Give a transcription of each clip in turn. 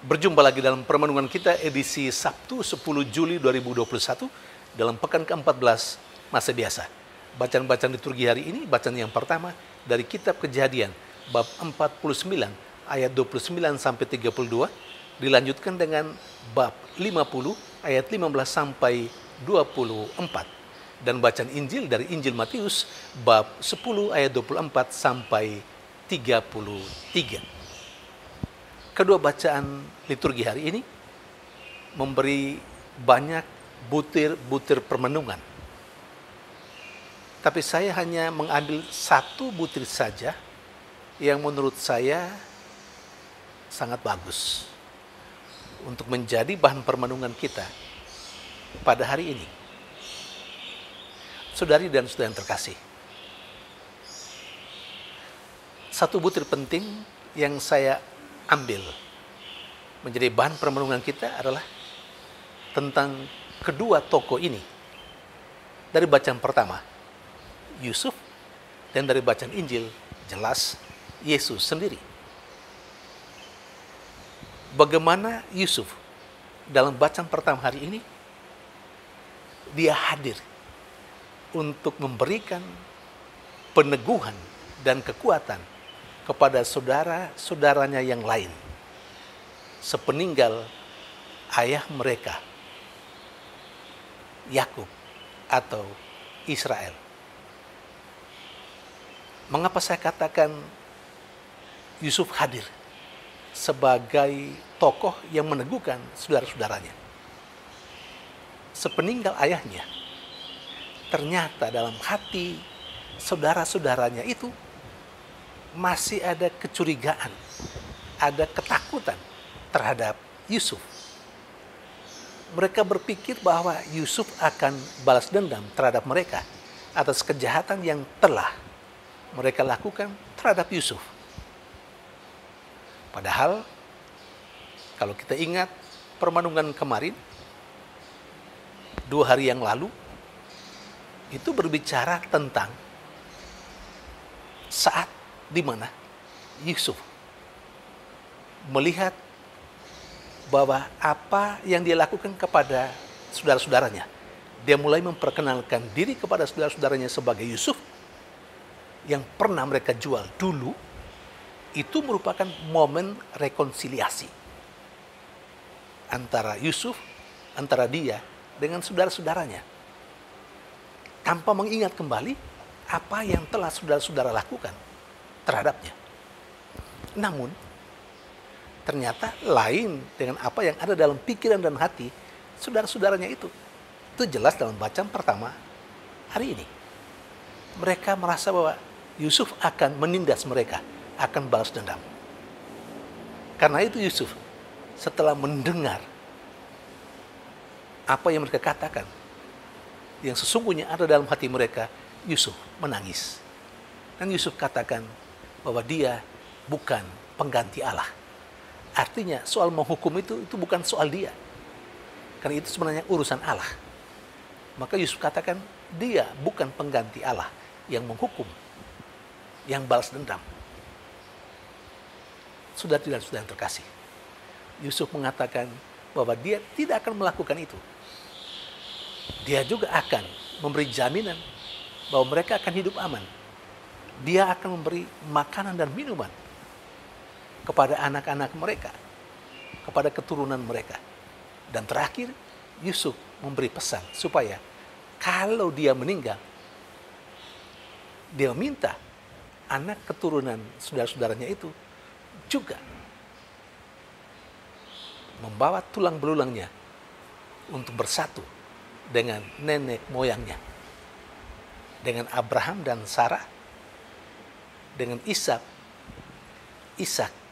Berjumpa lagi dalam permenungan kita edisi Sabtu 10 Juli 2021 dalam pekan ke-14 masa biasa. Bacaan-bacaan liturgi hari ini, bacaan yang pertama dari kitab Kejadian bab 49 ayat 29 sampai 32, dilanjutkan dengan bab 50 ayat 15 sampai 24. Dan bacaan Injil dari Injil Matius bab 10 ayat 24 sampai 33. Kedua bacaan liturgi hari ini memberi banyak butir-butir permenungan. Tapi saya hanya mengambil satu butir saja yang menurut saya sangat bagus untuk menjadi bahan permenungan kita pada hari ini. Saudari dan saudara yang terkasih, satu butir penting yang saya ambil menjadi bahan permenungan kita adalah tentang kedua tokoh ini. Dari bacaan pertama, Yusuf, dan dari bacaan Injil, jelas Yesus sendiri. Bagaimana Yusuf dalam bacaan pertama hari ini, dia hadir untuk memberikan peneguhan dan kekuatan kepada saudara-saudaranya yang lain sepeninggal ayah mereka, Yakub atau Israel. Mengapa saya katakan Yusuf hadir sebagai tokoh yang meneguhkan saudara-saudaranya? Sepeninggal ayahnya, ternyata dalam hati saudara-saudaranya itu masih ada kecurigaan, ada ketakutan terhadap Yusuf. Mereka berpikir bahwa Yusuf akan balas dendam terhadap mereka atas kejahatan yang telah mereka lakukan terhadap Yusuf. Padahal, kalau kita ingat permenungan kemarin, 2 hari yang lalu, itu berbicara tentang saat di mana Yusuf melihat bahwa apa yang dia lakukan kepada saudara-saudaranya, dia mulai memperkenalkan diri kepada saudara-saudaranya sebagai Yusuf yang pernah mereka jual dulu. Itu merupakan momen rekonsiliasi antara Yusuf, antara dia dengan saudara-saudaranya, tanpa mengingat kembali apa yang telah saudara-saudara lakukan terhadapnya. Namun, ternyata lain dengan apa yang ada dalam pikiran dan hati saudara-saudaranya itu. Itu jelas dalam bacaan pertama hari ini. Mereka merasa bahwa Yusuf akan menindas mereka, akan balas dendam. Karena itu Yusuf, setelah mendengar apa yang mereka katakan, yang sesungguhnya ada dalam hati mereka, Yusuf menangis. Dan Yusuf katakan bahwa dia bukan pengganti Allah. Artinya soal menghukum itu bukan soal dia. Karena itu sebenarnya urusan Allah. Maka Yusuf katakan dia bukan pengganti Allah yang menghukum, yang balas dendam. Saudara dan saudara yang terkasih, Yusuf mengatakan bahwa dia tidak akan melakukan itu. Dia juga akan memberi jaminan bahwa mereka akan hidup aman. Dia akan memberi makanan dan minuman kepada anak-anak mereka, kepada keturunan mereka. Dan terakhir, Yusuf memberi pesan supaya kalau dia meninggal, dia minta anak keturunan saudara-saudaranya itu juga membawa tulang belulangnya untuk bersatu dengan nenek moyangnya, dengan Abraham dan Sarah, dengan Ishak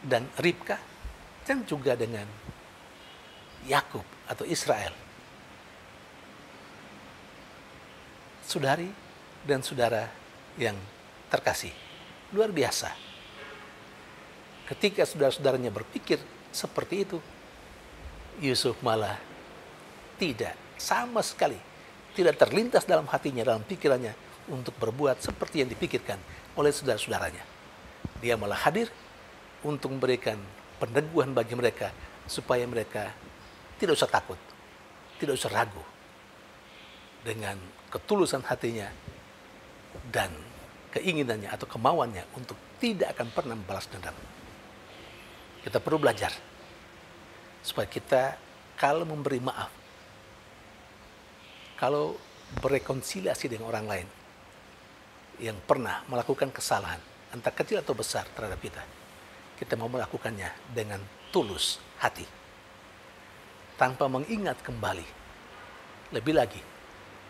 dan Ribka, dan juga dengan Yakub atau Israel. Saudari dan saudara yang terkasih, luar biasa. Ketika saudara-saudaranya berpikir seperti itu, Yusuf malah tidak sama sekali, tidak terlintas dalam hatinya, dalam pikirannya untuk berbuat seperti yang dipikirkan oleh saudara-saudaranya. Dia malah hadir untuk memberikan peneguhan bagi mereka supaya mereka tidak usah takut, tidak usah ragu dengan ketulusan hatinya dan keinginannya atau kemauannya untuk tidak akan pernah membalas dendam. Kita perlu belajar supaya kita kalau memberi maaf, kalau berrekonsiliasi dengan orang lain yang pernah melakukan kesalahan, entah kecil atau besar terhadap kita mau melakukannya dengan tulus hati, tanpa mengingat kembali, lebih lagi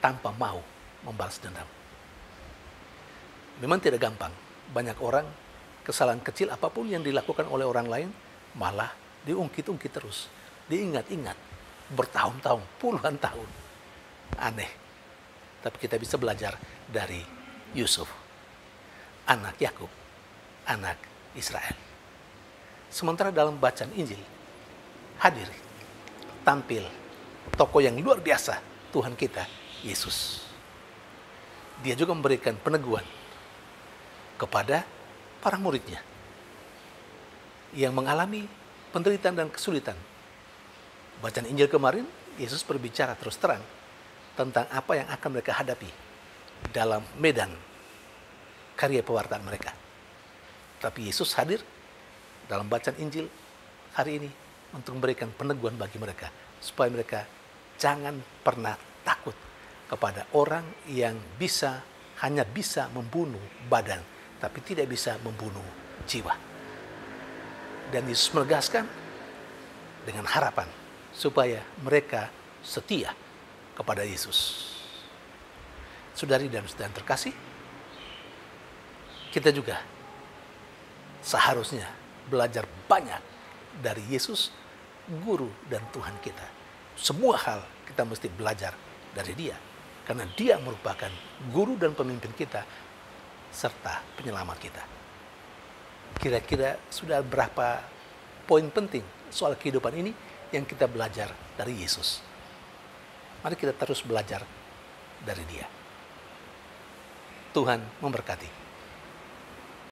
tanpa mau membalas dendam. Memang tidak gampang. Banyak orang kesalahan kecil apapun yang dilakukan oleh orang lain malah diungkit-ungkit terus, diingat-ingat bertahun-tahun, puluhan tahun. Aneh. Tapi kita bisa belajar dari Yusuf, anak Yakub, anak Israel. Sementara dalam bacaan Injil hadir, tampil tokoh yang luar biasa, Tuhan kita, Yesus. Dia juga memberikan peneguhan kepada para muridnya yang mengalami penderitaan dan kesulitan. Bacaan Injil kemarin, Yesus berbicara terus terang tentang apa yang akan mereka hadapi dalam medan karya pewartaan mereka. Tapi Yesus hadir dalam bacaan Injil hari ini untuk memberikan peneguhan bagi mereka, supaya mereka jangan pernah takut kepada orang yang hanya bisa membunuh badan, tapi tidak bisa membunuh jiwa. Dan Yesus menegaskan dengan harapan supaya mereka setia kepada Yesus. Saudari dan saudara terkasih, kita juga seharusnya belajar banyak dari Yesus, guru dan Tuhan kita. Semua hal kita mesti belajar dari Dia, karena Dia merupakan guru dan pemimpin kita serta penyelamat kita. Kira-kira sudah berapa poin penting soal kehidupan ini yang kita belajar dari Yesus? Mari kita terus belajar dari Dia. Tuhan memberkati.